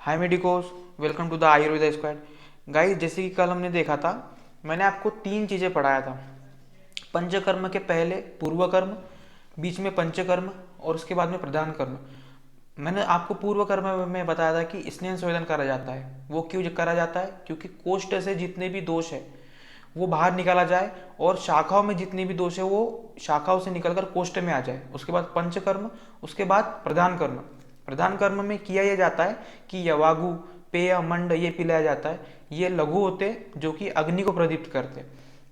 Hi medicos, welcome to the Ayurveda squad. Guys, जैसे कि कल हमने देखा था, मैंने आपको तीन चीज़ें पढ़ाया था। पंचकर्म के पहले पूर्व कर्म, बीच में पंचकर्म और उसके बाद में प्रधान कर्म। मैंने आपको पूर्व कर्म में बताया था कि स्नेह संवेदन करा जाता है। वो क्यों करा जाता है? क्योंकि कोष्ठ से जितने भी दोष है वो बाहर निकाला जाए और शाखाओं में जितने भी दोष है वो शाखाओं से निकलकर कोष्ठ में आ जाए। उसके बाद पंचकर्म, उसके बाद प्रधान कर्म। प्रधान कर्म में किया यह जाता है कि यवागु, पेय, मंड ये पिलाया जाता है। ये लघु होते जो कि अग्नि को प्रदीप्त करते।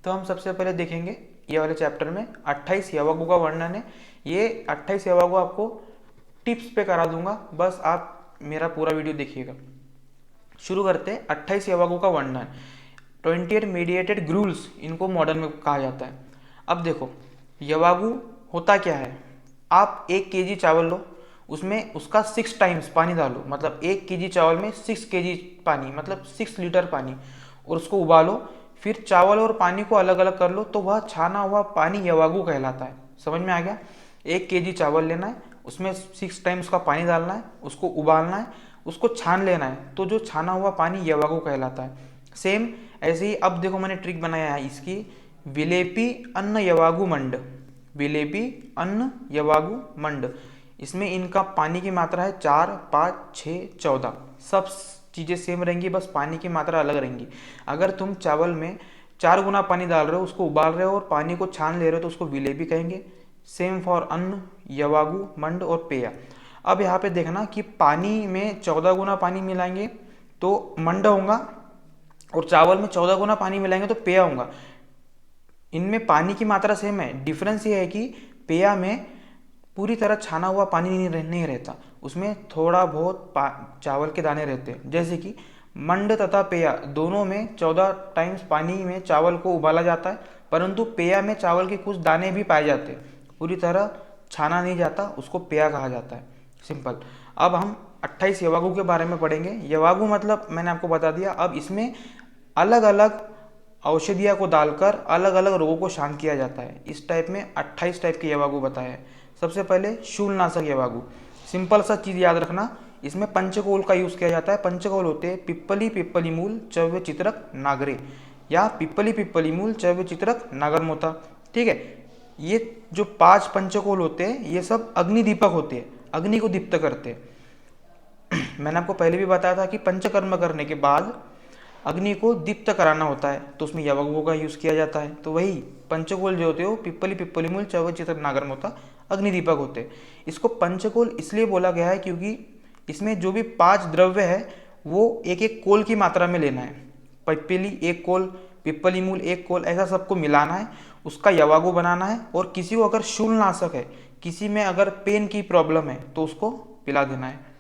तो हम सबसे पहले देखेंगे ये वाले चैप्टर में 28 यवागु का वर्णन है। ये 28 यवागु आपको टिप्स पे करा दूंगा, बस आप मेरा पूरा वीडियो देखिएगा। शुरू करते हैं 28 यवागु का वर्णन। 28 मेडिएटेड ग्रूल्स इनको मॉडर्न में कहा जाता है। अब देखो, यवागु होता क्या है। आप 1 kg चावल लो, उसमें उसका 6 टाइम्स पानी डालो, मतलब 1 kg चावल में 6 kg पानी, मतलब 6 लीटर पानी, और उसको उबालो। फिर चावल और पानी को अलग अलग कर लो, तो वह छाना हुआ पानी यवागु कहलाता है। समझ में आ गया? 1 kg चावल लेना है, उसमें 6 टाइम उसका पानी डालना है, उसको उबालना है, उसको छान लेना है, तो जो छाना हुआ पानी यवागु कहलाता है। सेम ऐसे ही अब देखो, मैंने ट्रिक बनाया है इसकी। विलेपी अन्न यवागु मंड, विलेपी अन्न यवागु मंड। इसमें इनका पानी की मात्रा है 4, 5, 6, 14। सब चीज़ें सेम रहेंगी, बस पानी की मात्रा अलग रहेंगी। अगर तुम चावल में 4 गुना पानी डाल रहे हो, उसको उबाल रहे हो और पानी को छान ले रहे हो, तो उसको विलेपी कहेंगे। सेम फॉर अन्न, यवागु, मंड और पेय। अब यहाँ पे देखना कि पानी में 14 गुना पानी मिलाएंगे तो मंड होगा, और चावल में 14 गुना पानी मिलाएंगे तो पेय होगा। इनमें पानी की मात्रा सेम है, डिफरेंस ये है कि पेया में पूरी तरह छाना हुआ पानी नहीं रहता, उसमें थोड़ा बहुत चावल के दाने रहते हैं। जैसे कि मंड तथा पेया दोनों में 14 टाइम्स पानी में चावल को उबाला जाता है, परंतु पेया में चावल के कुछ दाने भी पाए जाते हैं, पूरी तरह छाना नहीं जाता, उसको पेया कहा जाता है। सिंपल। अब हम 28 यवागु के बारे में पढ़ेंगे। यवागु मतलब मैंने आपको बता दिया। अब इसमें अलग अलग औषधिया को डालकर अलग अलग रोगों को शांत किया जाता है। इस टाइप में 28 टाइप के यवागु बताए हैं। सबसे पहले शूलनाशक यवागु। सिंपल सा चीज़ याद रखना, इसमें पंचकोल का यूज़ किया जाता है। पंचकोल होते हैं पिप्पली, पिप्पली मूल, चव्य, चित्रक, नागरे, या पिप्पली, पिप्पली मूल, चव्य, चित्रक, नागरमोथा। ठीक है। ये जो 5 पंचकोल होते हैं ये सब अग्नि दीपक होते हैं, अग्नि को दीप्त करते हैं। मैंने आपको पहले भी बताया था कि पंचकर्म करने के बाद अग्नि को दीप्त कराना होता है, तो उसमें यवागु का यूज किया जाता है। तो वही पंचकोल जो होते हो पिप्पली, पिप्पली मूल, चव्य, चित्रक, नागरमोथा अग्निदीपक होते हैं। इसको पंचकोल इसलिए बोला गया है क्योंकि इसमें जो भी 5 द्रव्य है वो एक एक कोल की मात्रा में लेना है। पिप्पली 1 कोल, पिप्पली मूल 1 कोल, ऐसा सबको मिलाना है, उसका यवागु बनाना है। और किसी को अगर शूलनाशक है, किसी में अगर पेन की प्रॉब्लम है, तो उसको पिला देना है।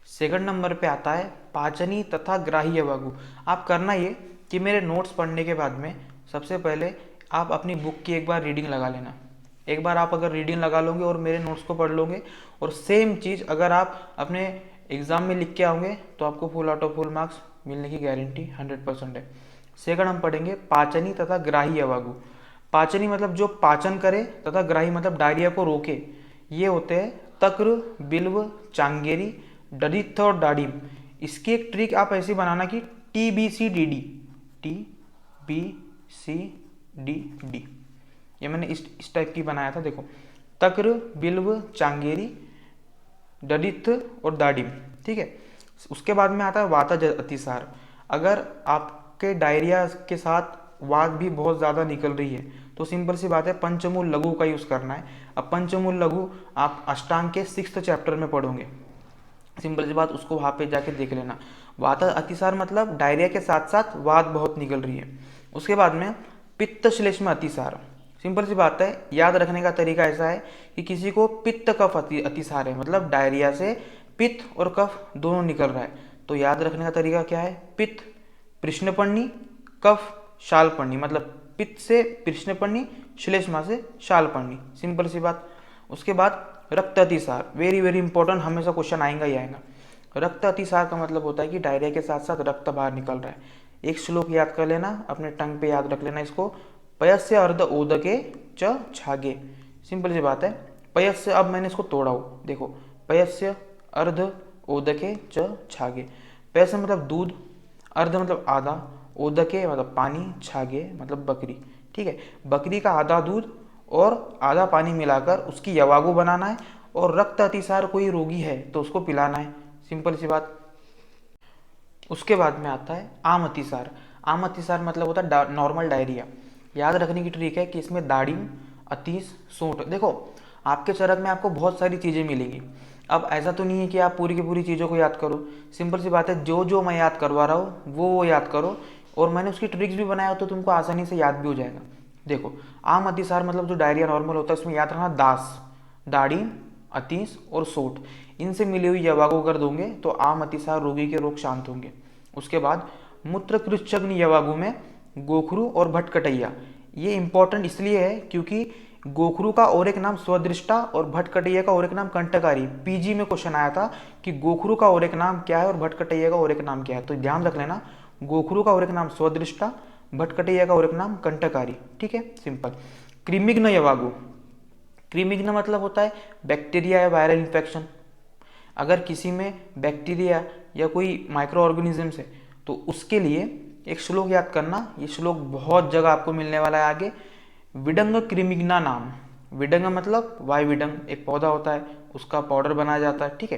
सेकंड नंबर पे आता है पाचनी तथा ग्राही यवागु। आप करना ये कि मेरे नोट्स पढ़ने के बाद में सबसे पहले आप अपनी बुक की एक बार रीडिंग लगा लेना। एक बार आप अगर रीडिंग लगा लोगे और मेरे नोट्स को पढ़ लोगे, और सेम चीज़ अगर आप अपने एग्जाम में लिख के आओगे, तो आपको full out of full marks मिलने की गारंटी 100% है। सेकंड हम पढ़ेंगे पाचनी तथा ग्राही यवागु। पाचनी मतलब जो पाचन करे, तथा ग्राही मतलब डायरिया को रोके। ये होते हैं तक्र, बिल्व, चांगेरी, दरिद्र और दाडिम। इसकी एक ट्रिक आप ऐसी बनाना कि TBCDD, TBCDD, ये मैंने इस टाइप की बनाया था। देखो, तक्र, बिल्व, चांगेरी, दरिद्र और दाडिम। ठीक है। उसके बाद में आता है वातज अतिसार। अगर आपके डायरिया के साथ वात भी बहुत ज़्यादा निकल रही है, तो सिंपल सी बात है, पंचमूल लघु का यूज़ करना है। अब पंचमूल लघु आप अष्टांग के 6th चैप्टर में पढ़ोगे। सिंपल सी बात, उसको वहाँ पे जाके देख लेना। वात अतिसार मतलब डायरिया के साथ साथ वात बहुत निकल रही है। उसके बाद में पित्त श्लेष्म अतिसार। सिंपल सी बात है, याद रखने का तरीका ऐसा है कि किसी को पित्त कफ अतिसार है, मतलब डायरिया से पित्त और कफ दोनों निकल रहा है, तो याद रखने का तरीका क्या है? पित्त कृष्णपर्णी, कफ शालपर्णी, मतलब पित्त से कृष्णपर्णी, श्लेष्मा से शालपर्णी। सिंपल सी बात। उसके बाद रक्त अतिसार, वेरी वेरी इंपॉर्टेंट, हमेशा क्वेश्चन आएगा ही आएगा। रक्त अतिसार का मतलब होता है कि डायरिया के साथ साथ रक्त बाहर निकल रहा है। एक श्लोक याद कर लेना, अपने टंग पे याद रख लेना इसको, पयस्य अर्ध ओदके च छागे। सिंपल सी बात है। पयस्य, अब मैंने इसको तोड़ा हो, देखो, पयस्य अर्ध ओदके च छागे। पैसे मतलब दूध, अर्ध मतलब आधा, ओदके मतलब पानी, छागे मतलब बकरी। ठीक है, बकरी का आधा दूध और आधा पानी मिलाकर उसकी यवागु बनाना है, और रक्त अतिसार कोई रोगी है तो उसको पिलाना है। सिंपल सी बात। उसके बाद में आता है आम अतिसार। आम अतिसार मतलब होता है नॉर्मल डायरिया। याद रखने की ट्रिक है कि इसमें दाड़िम, अतीस, सोंठ, देखो आपके चरक में आपको बहुत सारी चीज़ें मिलेंगी। अब ऐसा तो नहीं है कि आप पूरी की पूरी चीज़ों को याद करो। सिंपल सी बात है, जो जो मैं याद करवा रहा हूँ वो याद करो, और मैंने उसकी ट्रिक्स भी बनाया हो तो तुमको आसानी से याद भी हो जाएगा। देखो, आम अतिसार मतलब जो डायरिया नॉर्मल होता है उसमें याद रखना दास, दाढ़ी, अतीस और सोट, इनसे मिली हुई यवा को अगर दोगे तो आम अतिसार रोगी के रोग शांत होंगे। उसके बाद मूत्रकृच्छग्नि यवागु में गोखरू और भटकटैया। ये इंपॉर्टेंट इसलिए है क्योंकि गोखरू का और एक नाम स्वदृष्टा और भटकटैया का और एक नाम कंटकारी। पीजी में क्वेश्चन आया था कि गोखरू का और एक नाम क्या है और भटकटैया का और एक नाम क्या है, तो ध्यान रख लेना, गोखरू का और एक नाम स्वदृष्टा, भटकटैया का और एक नाम कंटकारी। ठीक है, सिंपल। कृमिघ्न यवागु। कृमिघ्न मतलब होता है बैक्टीरिया या वायरल इन्फेक्शन। अगर किसी में बैक्टीरिया या कोई माइक्रो ऑर्गेनिजम्स है तो उसके लिए एक श्लोक याद करना, ये श्लोक बहुत जगह आपको मिलने वाला है आगे। विडंग कृमिघ्ना नाम। विडंग मतलब वाई विडंग, एक पौधा होता है उसका पाउडर बनाया जाता है। ठीक है,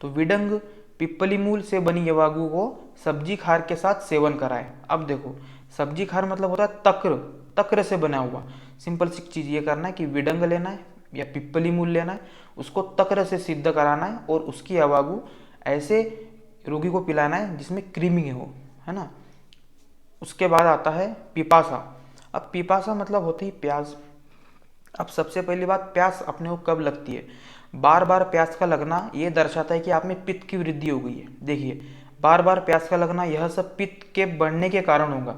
तो विडंग पिप्पली मूल से बनी यवागु को सब्जी खार के साथ सेवन कराए। अब देखो, सब्जी खार मतलब होता है तक्र, तक्र से बना हुआ। सिंपल सी चीज ये करना है कि विडंग लेना है या पिप्पली मूल लेना है, उसको तक्र से सिद्ध कराना है और उसकी यवागु ऐसे रोगी को पिलाना है जिसमें कृमि हो, है ना। उसके बाद आता है पिपासा। अब पिपासा मतलब होती है प्यास। अब सबसे पहली बात, प्यास अपने को कब लगती है? बार बार प्यास का लगना ये दर्शाता है कि आप में पित्त की वृद्धि हो गई है। देखिए, बार बार प्यास का लगना यह सब पित्त के बढ़ने के कारण होगा।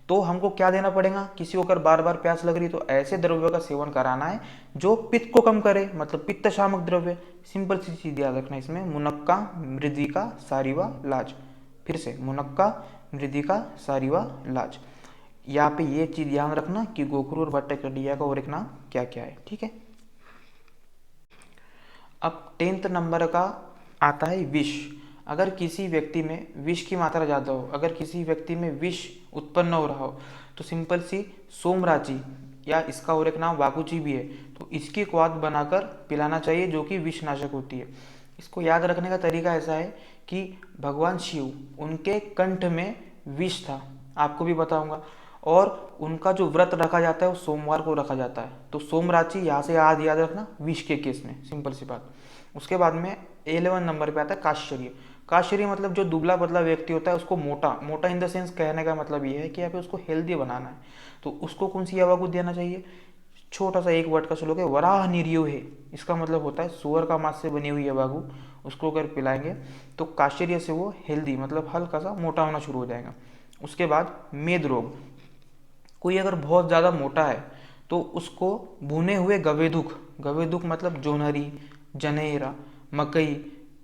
तो हमको क्या देना पड़ेगा? किसी को अगर बार बार प्यास लग रही तो ऐसे द्रव्य का सेवन कराना है जो पित्त को कम करे, मतलब पित्त शामक द्रव्य। सिंपल सी चीज याद रखना इसमें, मुनक्का, मृदिका, सारिवा, लाज। फिर से मुनक्का, मृदिका, सारिवा, लाज। यहाँ पे ये चीज ध्यान रखना कि गोखरू और भट्टकटिया का और एक नाम क्या क्या है। ठीक है, अब 10th नंबर का आता है विष। अगर किसी व्यक्ति में विष की मात्रा ज़्यादा हो, अगर किसी व्यक्ति में विष उत्पन्न हो रहा हो तो सिंपल सी सोमराची या इसका और एक नाम वाकुची भी है, तो इसकी क्वाथ बनाकर पिलाना चाहिए जो कि विषनाशक होती है। इसको याद रखने का तरीका ऐसा है कि भगवान शिव, उनके कंठ में विष था, आपको भी बताऊंगा, और उनका जो व्रत रखा जाता है वो सोमवार को रखा जाता है। तो सोमराची यहाँ से याद रखना विष के केस में, सिंपल सी बात। उसके बाद में 11 नंबर पे आता है काश्चर्य। काश्चर्य मतलब जो दुबला पतला व्यक्ति होता है उसको मोटा, मोटा इन द सेंस कहने का मतलब ये है कि यहाँ पे उसको हेल्दी बनाना है। तो उसको कौन सी हवा को देना चाहिए? छोटा सा एक वर्ड का श्लोक है, वराह निर्यो है। इसका मतलब होता है सुअर का मांस से बनी हुई यवागु, उसको अगर पिलाएंगे तो काश्चर्य से वो हेल्दी मतलब हल्का सा मोटा होना शुरू हो जाएगा। उसके बाद मेद रोग। कोई अगर बहुत ज़्यादा मोटा है तो उसको भुने हुए गवेदुक, गवेदुक मतलब जोनहरी, जनेरा, मकई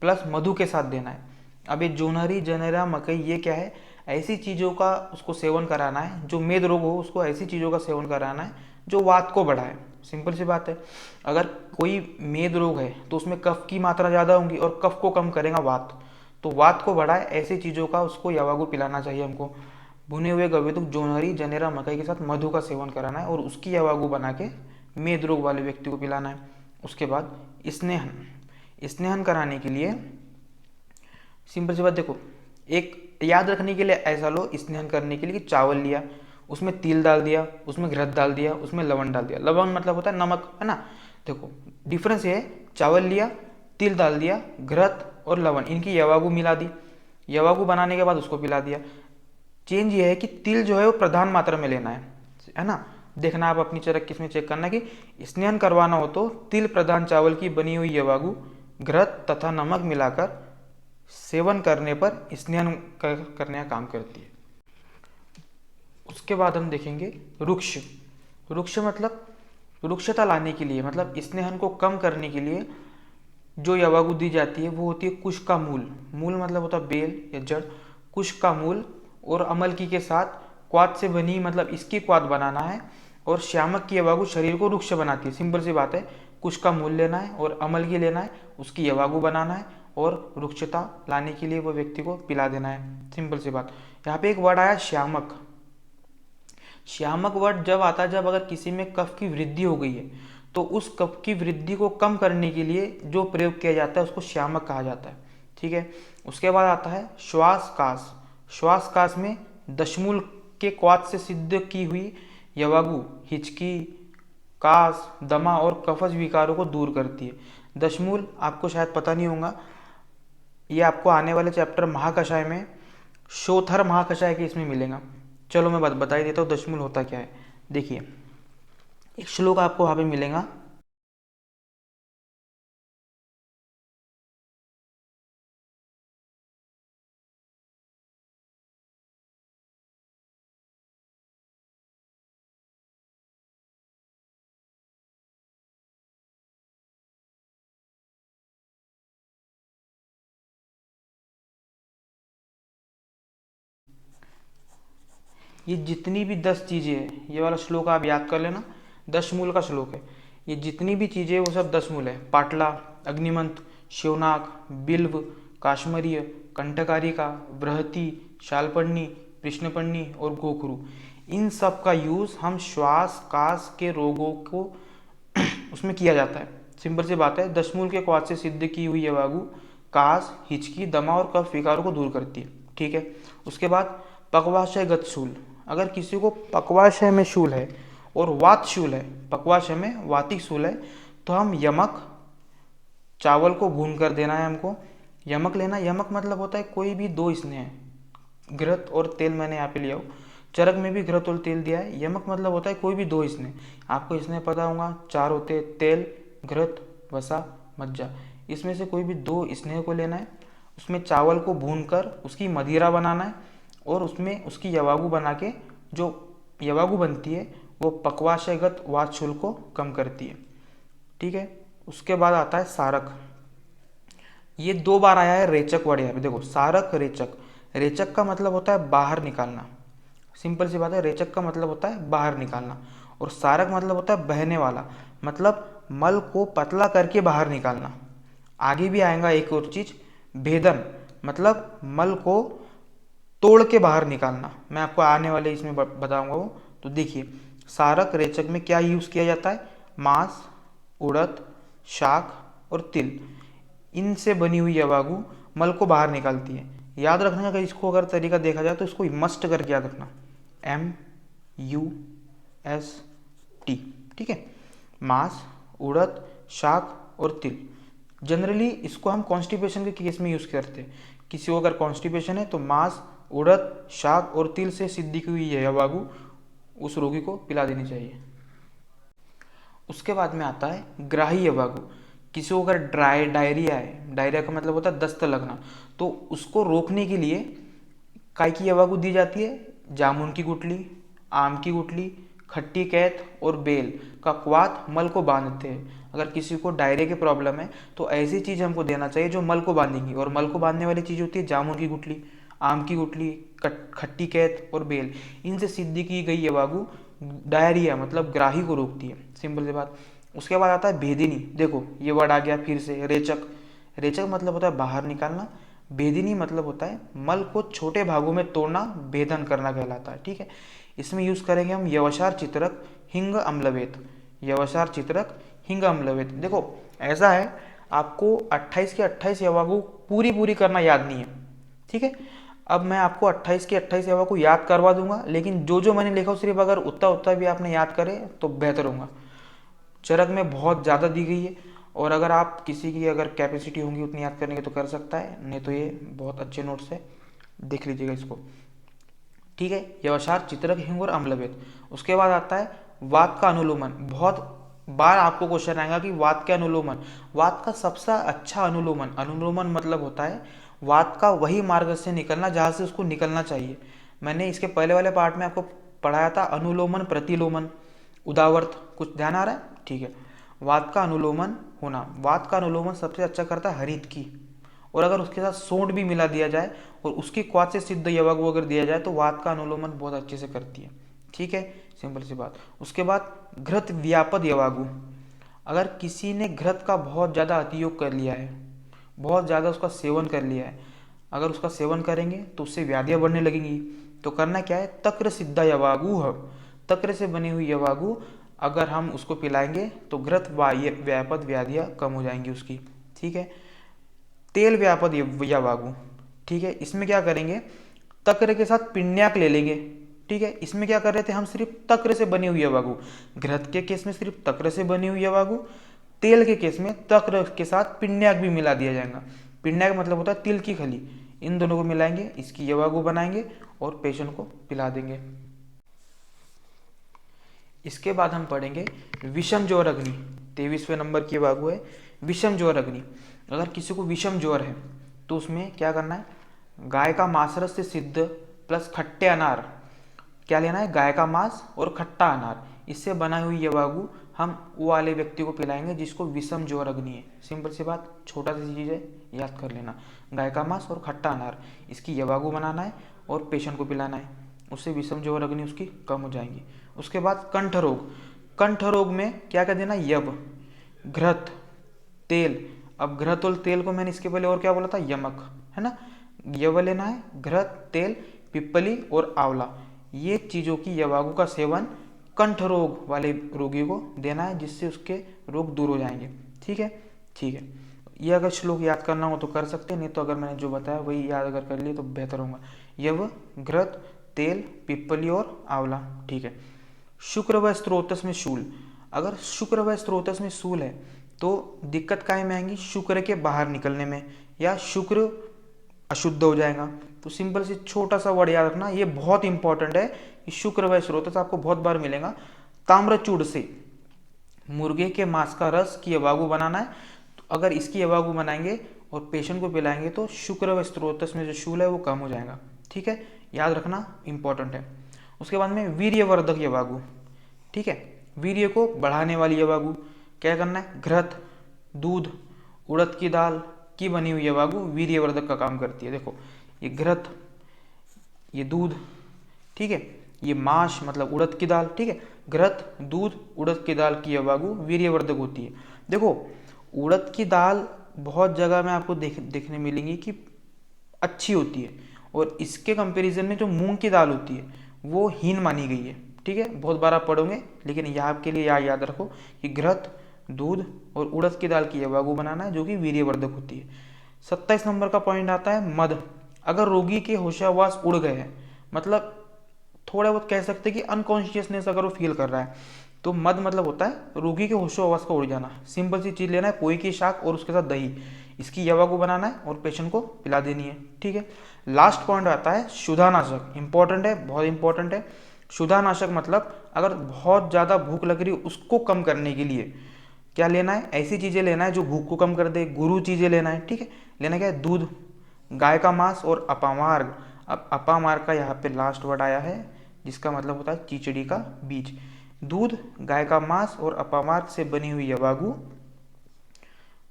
प्लस मधु के साथ देना है। अब ये जोनहरी, जनेरा, मकई ये क्या है? ऐसी चीज़ों का उसको सेवन कराना है, जो मेद रोग हो उसको ऐसी चीज़ों का सेवन कराना है जो वात को बढ़ाए। सिंपल सी बात है, अगर कोई मेद रोग है तो उसमें कफ की मात्रा ज़्यादा होगी और कफ को कम करेगा वात, तो वात को बढ़ाए ऐसी चीज़ों का उसको यवागु पिलाना चाहिए हमको। भुने हुए गवेदुक, जोनहरी, जनेरा, मकई के साथ मधु का सेवन कराना है और उसकी यवागु बना के मेद रोग वाले व्यक्ति को पिलाना है। उसके बाद स्नेहन। स्नेहन कराने के लिए सिंपल सी बात, देखो एक याद रखने के लिए ऐसा लो स्नेहन करने के लिए कि चावल लिया, उसमें तिल डाल दिया, उसमें घृत डाल दिया, उसमें लवण डाल दिया। लवण मतलब होता है नमक, है ना। देखो डिफरेंस ये है, चावल लिया, तिल डाल दिया, घृत और लवण, इनकी यवागु मिला दी, यवागु बनाने के बाद उसको पिला दिया। चेंज ये है कि तिल जो है वो प्रधान मात्रा में लेना है ना। देखना आप अपनी चरक किसमें चेक करना कि स्नेहन करवाना हो तो तिल प्रधान चावल की बनी हुई यवागु घृत तथा नमक मिलाकर सेवन करने पर स्नेहन करने का काम करती है। उसके बाद हम देखेंगे रुक्ष। रुक्ष मतलब रुक्षता लाने के लिए, मतलब स्नेहन को कम करने के लिए जो यवागु दी जाती है वो होती है कुश का मूल। मूल मतलब होता है बेल या जड़। कुश का मूल और अमलकी के साथ क्वाथ से बनी, मतलब इसकी क्वाथ बनाना है, और श्यामक की यवागु शरीर को रुक्ष बनाती है। सिंपल सी बात है, कुश का मूल लेना है और अमलकी लेना है, उसकी यवागु बनाना है और रुक्षता लाने के लिए वो व्यक्ति को पिला देना है। सिंपल सी बात। यहाँ पे एक वर्ड आया श्यामक। श्यामक वर्ड जब आता है जब अगर किसी में कफ की वृद्धि हो गई है तो उस कफ की वृद्धि को कम करने के लिए जो प्रयोग किया जाता है उसको श्यामक कहा जाता है। ठीक है। उसके बाद आता है श्वास कास। श्वास कास में दशमूल के क्वात से सिद्ध की हुई यवागु हिचकी, कास, दमा और कफज विकारों को दूर करती है। दशमूल आपको शायद पता नहीं होगा, ये आपको आने वाले चैप्टर महाकषाय में शोथर महाकषाय के इसमें मिलेगा। चलो मैं बता ही देता हूँ दशमूल होता क्या है। देखिए एक श्लोक आपको वहाँ पे मिलेगा। ये जितनी भी 10 चीज़ें हैं, ये वाला श्लोक आप याद कर लेना, 10 मूल का श्लोक है। ये जितनी भी चीज़ें वो सब 10 मूल है। पाटला, अग्निमंत, शिवनाग, बिल्व, काश्मरीय, कंठकारिका, बृहति, शालपन्नी, कृष्णपन्नी और गोखरू, इन सब का यूज़ हम श्वास कास के रोगों को उसमें किया जाता है। सिंपल सी बात है, 10 मूल के क्वाथ से सिद्ध की हुई यवागु कास, हिचकी, दमा और कफ विकारों को दूर करती है। ठीक है। उसके बाद पक्वाशय गत शूल। अगर किसी को पक्वाशय में शूल है और वात शूल है, पक्वाशय में वातिक शूल है, तो हम यमक, चावल को भून कर देना है हमको, यमक लेना। यमक मतलब होता है कोई भी 2 स्नेह, घृत और तेल मैंने यहाँ पे लिया हो, चरक में भी घृत और तेल दिया है। यमक मतलब होता है कोई भी 2 स्नेह। आपको स्नेह पता होगा 4 होते हैं, तेल, घृत, वसा, मज्जा। इसमें से कोई भी 2 स्नेह को लेना है, उसमें चावल को भून कर उसकी मदिरा बनाना है और उसमें उसकी यवागु बना के जो यवागु बनती है वो पक्वाशयगत वातशूल को कम करती है। ठीक है। उसके बाद आता है सारक। ये 2 बार आया है रेचक वर्ड यहाँ पे। देखो सारक, रेचक। रेचक का मतलब होता है बाहर निकालना। सिंपल सी बात है, रेचक का मतलब होता है बाहर निकालना और सारक मतलब होता है बहने वाला, मतलब मल को पतला करके बाहर निकालना। आगे भी आएगा एक और चीज, भेदन, मतलब मल को तोड़ के बाहर निकालना। मैं आपको आने वाले इसमें बताऊंगा वो। तो देखिए सारक रेचक में क्या यूज किया जाता है, मांस, उड़द, शाक और तिल, इनसे बनी हुई यवागु मल को बाहर निकालती है। याद रखना अगर इसको अगर तरीका देखा जाए तो इसको मस्ट करके याद रखना, MUST। ठीक है। मांस, उड़द, शाक और तिल। जनरली इसको हम कॉन्स्टिपेशन के केस में यूज करते हैं। किसी को अगर कॉन्स्टिपेशन है तो मांस, उड़द, शाक और तिल से सिद्धि की हुई यवागु उस रोगी को पिला देनी चाहिए। उसके बाद में आता है ग्राही यवागु। किसी को अगर डायरिया है, डायरिया का मतलब होता है दस्त लगना, तो उसको रोकने के लिए काय की यवागु दी जाती है, जामुन की गुठली, आम की गुठली, खट्टी कैत और बेल का क्वाथ मल को बांधते हैं। अगर किसी को डायरिया की प्रॉब्लम है तो ऐसी चीज हमको देना चाहिए जो मल को बांधेंगी, और मल को बांधने वाली चीज होती है जामुन की गुठली, आम की गुठली, खट्टी कैत और बेल। इनसे सिद्धि की गई यवागु डायरिया मतलब ग्राही को रोकती है। सिंपल सी बात। उसके बाद आता है भेदिनी। देखो ये वर्ड आ गया फिर से, रेचक। रेचक मतलब होता है बाहर निकालना, भेदिनी मतलब होता है मल को छोटे भागों में तोड़ना, भेदन करना कहलाता है। ठीक है। इसमें यूज करेंगे हम यवसार चित्रक, हिंग, अम्लवेत। यवसार चित्रक, हिंग, अम्लवेत। देखो ऐसा है, आपको 28 के 28 यवागु पूरी करना याद नहीं है। ठीक है। अब मैं आपको 28 के 28 यवा को याद करवा दूंगा, लेकिन जो जो मैंने लिखा हो सिर्फ अगर उतना भी आपने याद करे तो बेहतर होगा। चरक में बहुत ज़्यादा दी गई है, और अगर आप किसी की अगर कैपेसिटी होंगी उतनी याद करने की तो कर सकता है, नहीं तो ये बहुत अच्छे नोट्स है, देख लीजिएगा इसको। ठीक है। यवसार, चित्रक, हिंग और अम्लवेत। उसके बाद आता है वात का अनुलोमन। बहुत बार आपको क्वेश्चन आएगा कि वात के अनुलोमन। वात का सबसे अच्छा अनुलोमन, अनुलोमन मतलब होता है वात का वही मार्ग से निकलना जहाँ से उसको निकलना चाहिए। मैंने इसके पहले वाले पार्ट में आपको पढ़ाया था अनुलोमन, प्रतिलोमन, उदावर्त। कुछ ध्यान आ रहा है? ठीक है। वात का अनुलोमन होना, वात का अनुलोमन सबसे अच्छा करता है हरित की, और अगर उसके साथ सोंठ भी मिला दिया जाए और उसकी क्वाथ से सिद्ध यवागु अगर दिया जाए तो वात का अनुलोमन बहुत अच्छे से करती है। ठीक है। सिंपल सी बात। उसके बाद घृत व्यापद यवागु। अगर किसी ने घृत का बहुत ज़्यादा अतियोग कर लिया है, बहुत ज़्यादा उसका सेवन कर लिया है, अगर उसका सेवन करेंगे तो उससे व्याधियाँ बढ़ने लगेंगी। तो करना क्या है, तक्र सिद्धा यवागु है, तक्र से बनी हुई यवागु अगर हम उसको पिलाएंगे तो घृत व्यापद व्याधियाँ कम हो जाएंगी उसकी। ठीक है, तेल व्यापद यवागु, ठीक है, इसमें क्या करेंगे, तक्र के साथ पिण्याक ले लेंगे। ठीक है, इसमें क्या कर रहे थे हम, सिर्फ तक्र से बनी हुई यवागु, घृत के केस में सिर्फ तक्र से बनी हुई यवागु, तेल के केस में तक्र के साथ पिण्याक भी मिला दिया जाएगा। पिण्याक मतलब होता है तिल की खली, इन दोनों को मिलाएंगे, इसकी यवागु बनाएंगे और पेशेंट को पिला देंगे। इसके बाद हम पढ़ेंगे विषम ज्वर अग्नि, 23वें नंबर की यवागु है विषम ज्वर अग्नि। अगर किसी को विषम ज्वर है तो उसमें क्या करना है, गाय का मांसरस से सिद्ध प्लस खट्टे अनार, क्या लेना है, गाय का मांस और खट्टा अनार, इससे बनाई हुई यवागु हम वो वाले व्यक्ति को पिलाएंगे जिसको विषम ज्वर अग्नि है। सिंपल सी बात, छोटा सी चीज़ है, याद कर लेना, गाय का मांस और खट्टा अनार, इसकी यवागु बनाना है और पेशेंट को पिलाना है, उससे विषम ज्वर अग्नि उसकी कम हो जाएंगी। उसके बाद कंठ रोग, कंठ रोग में क्या क्या देना, यव, घृत, तेल। अब घृत और तेल को मैंने इसके पहले और क्या बोला था, यमक, है ना। यव लेना है, घृत, तेल, पिप्पली और आंवला, ये चीज़ों की यवागु का सेवन कंठ रोग वाले रोगी को देना है, जिससे उसके रोग दूर हो जाएंगे। ठीक है, ठीक है, ये अगर श्लोक याद करना हो तो कर सकते हैं, नहीं तो अगर मैंने जो बताया वही याद अगर कर लिए तो बेहतर होगा। यव, घृत, तेल, पिप्पली और आंवला। ठीक है, शुक्र व स्त्रोतस में शूल, अगर शुक्र व स्त्रोतस में शूल है तो दिक्कत काहे में आएंगी, शुक्र के बाहर निकलने में, या शुक्र अशुद्ध हो जाएगा। तो सिंपल से छोटा सा वर्ड याद रखना, ये बहुत इंपॉर्टेंट है कि शुक्र व स्त्रोतस आपको बहुत बार मिलेगा। ताम्रचूड़ से मुर्गे के मांस का रस की यवागु बनाना है, तो अगर इसकी यवागु बनाएंगे और पेशेंट को पिलाएंगे तो शुक्र व स्त्रोतस में जो शूल है वो कम हो जाएगा। ठीक है, याद रखना, इंपॉर्टेंट है। उसके बाद में वीर्यवर्धक यवागु, ठीक है, वीर्य को बढ़ाने वाली यवागु, क्या करना है, घृत, दूध, उड़द की दाल की बनी हुई यवागु वीर्यवर्धक का काम करती है। देखो, ये घृत, ये दूध, ठीक है, ये माश मतलब उड़द की दाल, ठीक है, घृत, दूध, उड़द की दाल की यवागु वीर्यवर्धक होती है। देखो, उड़द की दाल बहुत जगह में आपको देखने मिलेंगी कि अच्छी होती है, और इसके कंपैरिजन में जो मूंग की दाल होती है वो हीन मानी गई है। ठीक है, बहुत बार आप पढ़ोगे, लेकिन यहाँ आपके लिए याद रखो कि घृत, दूध और उड़द की दाल की यवागु बनाना है जो कि वीर्यवर्धक होती है। 27 नंबर का पॉइंट आता है मद, अगर रोगी के होशावास उड़ गए हैं, मतलब थोड़ा बहुत कह सकते हैं कि अनकॉन्शियसनेस अगर वो फील कर रहा है, तो मद मतलब होता है रोगी के होशोहवास का उड़ जाना। सिंपल सी चीज़ लेना है, पोई की शाक और उसके साथ दही, इसकी यवागु बनाना है और पेशेंट को पिला देनी है। ठीक है, लास्ट पॉइंट आता है क्षुधानाशक, इंपॉर्टेंट है, बहुत इंपॉर्टेंट है। क्षुधानाशक मतलब अगर बहुत ज़्यादा भूख लग रही है उसको कम करने के लिए क्या लेना है, ऐसी चीज़ें लेना है जो भूख को कम कर दे, गुरु चीज़ें लेना है। ठीक है, लेना क्या है, दूध, गाय का मांस और अपामार्ग। अब अपामार्ग का यहाँ पे लास्ट वर्ड आया है जिसका मतलब होता है चिचड़ी का बीज। दूध, गाय का मांस और अपामार्ग से बनी हुई यवागु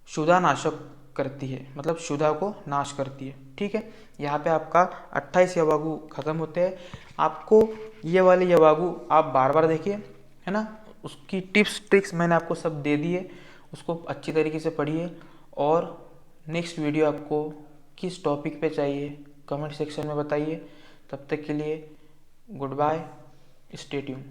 क्षुधानाशक करती है, मतलब क्षुधा को नाश करती है। ठीक है, यहाँ पे आपका 28 यवागु खत्म होते हैं। आपको ये वाले यवागु आप बार बार देखिए, है ना, उसकी टिप्स ट्रिक्स मैंने आपको सब दे दी है, उसको अच्छी तरीके से पढ़िए। और नेक्स्ट वीडियो आपको किस टॉपिक पे चाहिए कमेंट सेक्शन में बताइए। तब तक के लिए गुड बाय, स्टे ट्यून।